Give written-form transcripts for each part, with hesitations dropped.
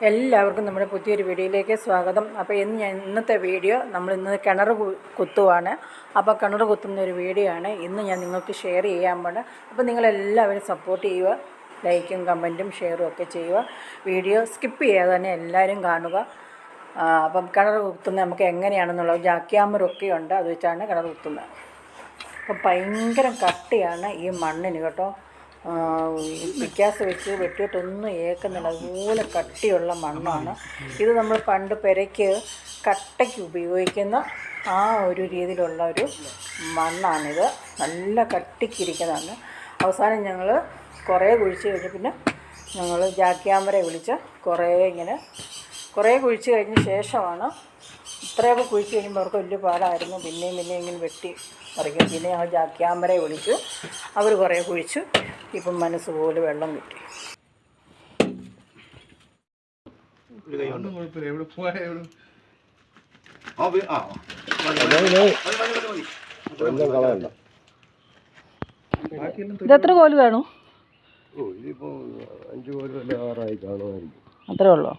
എല്ലാവർക്കും നമ്മുടെ പുതിയൊരു വീഡിയോയിലേക്ക് സ്വാഗതം. അപ്പോൾ ഇന്നത്തെ വീഡിയോ ഇന്ന് കിണർ കുത്തുവാണ്. അപ്പോൾ കിണർ കുത്തുന്ന ഒരു വീഡിയോ ആണ് ഇന്ന് ഞാൻ നിങ്ങൾക്ക് ഷെയർ ചെയ്യാൻ പോണത്. അപ്പോൾ നിങ്ങളെല്ലാവരും സപ്പോർട്ട് ചെയ്യുക, ലൈക്കും കമൻറ്റും ഷെയറും ഒക്കെ ചെയ്യുക. വീഡിയോ സ്കിപ്പ് ചെയ്യാതെ തന്നെ എല്ലാവരും കാണുക. അപ്പം കിണർ കുത്തുന്നത് നമുക്ക് എങ്ങനെയാണെന്നുള്ളത് ജാക്യാമറൊക്കെ ഉണ്ട്, അത് വെച്ചാണ് കിണർ കുത്തുന്നത്. അപ്പം ഭയങ്കര കട്ടിയാണ് ഈ മണ്ണിന് കേട്ടോ. പിക്കാസ് വെച്ച് വെട്ടിയിട്ടൊന്നും ഏക്കുന്നില്ല, അതുപോലെ കട്ടിയുള്ള മണ്ണാണ് ഇത്. നമ്മൾ പണ്ട് പെരയ്ക്ക് കട്ടയ്ക്ക് ഉപയോഗിക്കുന്ന ആ ഒരു രീതിയിലുള്ള ഒരു മണ്ണാണിത്. നല്ല കട്ടിക്കിരിക്കുന്നതാണ്. അവസാനം ഞങ്ങൾ കുറേ കുഴിച്ച് കഴിഞ്ഞ് പിന്നെ ഞങ്ങൾ ജാക്യാമറെ വിളിച്ച് കുറേ കുഴിച്ച് കഴിഞ്ഞ ശേഷമാണ്, ഇത്രയൊക്കെ കുഴിച്ച് കഴിയുമ്പോൾ അവർക്ക് വലിയ പാടായിരുന്നു. പിന്നെയും ഇങ്ങനെ വെട്ടി പറിക്കും. പിന്നെ ഞങ്ങൾ ജാക്യാമറെ വിളിച്ച് അവർ കുറേ കുഴിച്ച് ഇപ്പം മനസ്സ് പോലെ വെള്ളം കിട്ടി. ഇതെത്ര കോല് കാണും? അത്രേ ഉള്ളൂ.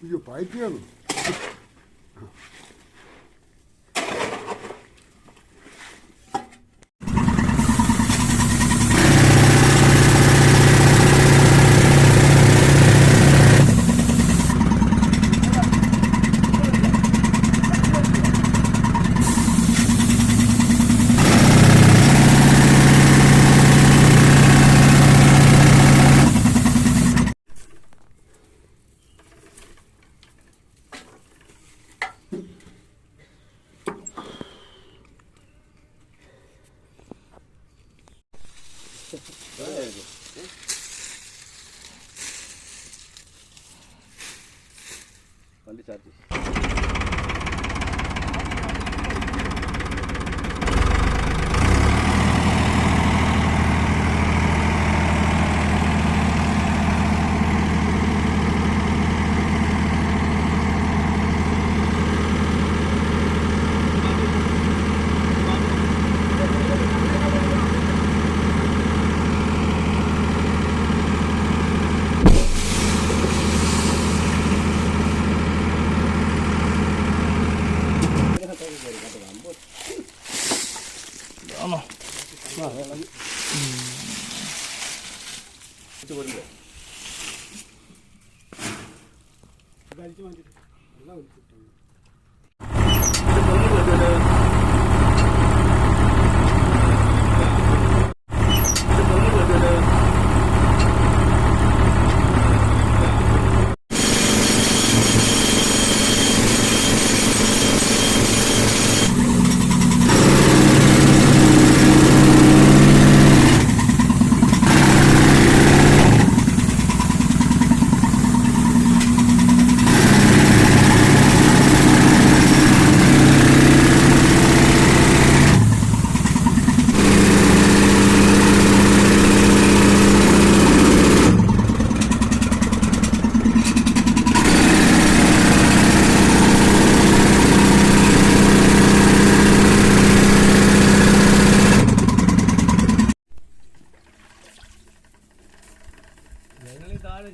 അയ്യോ പൈറ്റിയാണ്. വണ്ടി ചാർജ്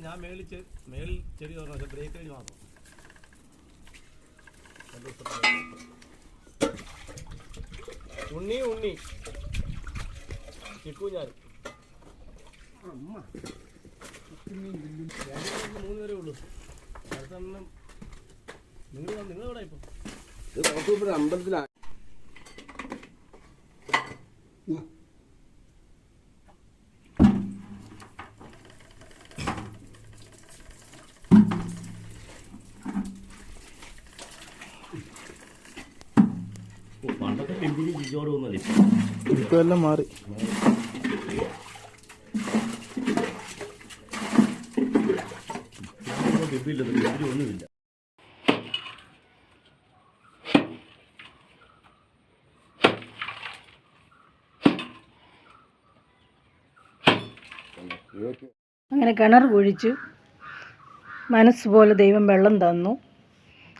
ഞാൻ മേളിൽ ചെടി തുറന്നു, ബ്രേക്ക് കഴിഞ്ഞ് മാത്രം. ഉണ്ണി ചിക്കു ഞാൻ മൂന്ന് പേരേ ഉള്ളൂ. അടുത്തെണ്ണം നിങ്ങളെവിടെ ഇപ്പം? ഇത് കുറച്ചുകൂടി അമ്പലത്തിലാണ്. പണ്ടത്തെ പെമ്പിരി ചിച്ചോട് ഒന്നല്ലേ ഇപ്പൊ എല്ലാം മാറി. പെമ്പില്ല, പെമ്പിരി ഒന്നുമില്ല. അങ്ങനെ കിണർ കുഴിച്ചു. മനസ്സുപോലെ ദൈവം വെള്ളം തന്നു.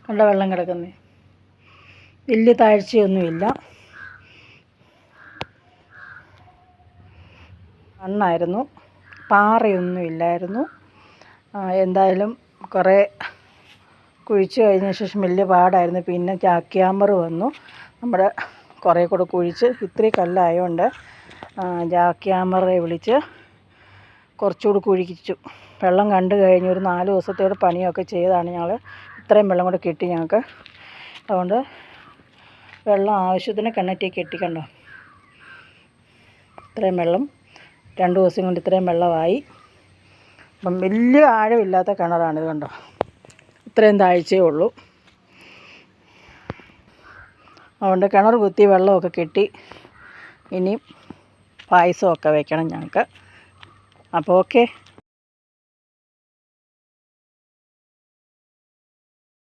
കണ്ട വെള്ളം കിടക്കുന്നേ, വലിയ താഴ്ചയൊന്നുമില്ല. മണ്ണായിരുന്നു, പാറയൊന്നുമില്ലായിരുന്നു. എന്തായാലും കുറേ കുഴിച്ച് കഴിഞ്ഞ ശേഷം വലിയ പാടായിരുന്നു. പിന്നെ ജാക്യാമർ വന്നു. നമ്മുടെ കുറേ കൂടെ കുഴിച്ച് ഇത്തിരി കല്ലായതുകൊണ്ട് ജാക്യാമറെ വിളിച്ച് കുറച്ചുകൂടി കുഴിച്ചു. വെള്ളം കണ്ടു കഴിഞ്ഞ് ഒരു 4 ദിവസത്തോടെ പണിയൊക്കെ ചെയ്താണ് ഞങ്ങൾ ഇത്രയും വെള്ളം കൂടെ കിട്ടി ഞങ്ങൾക്ക്. അതുകൊണ്ട് വെള്ളം ആവശ്യത്തിന് കിണറ്റിൽ കെട്ടിക്കണ്ടോ. ഇത്രയും വെള്ളം 2 ദിവസം കൊണ്ട് ഇത്രയും വെള്ളമായി. അപ്പം വലിയ ആഴമില്ലാത്ത കിണറാണിത്, കണ്ടോ. ഇത്രയും താഴ്ചയേ ഉള്ളൂ. അതുകൊണ്ട് കിണർ കുത്തി വെള്ളമൊക്കെ കെട്ടി ഇനിയും പായസമൊക്കെ വെക്കണം ഞങ്ങൾക്ക്. അപ്പോൾ ഓക്കെ.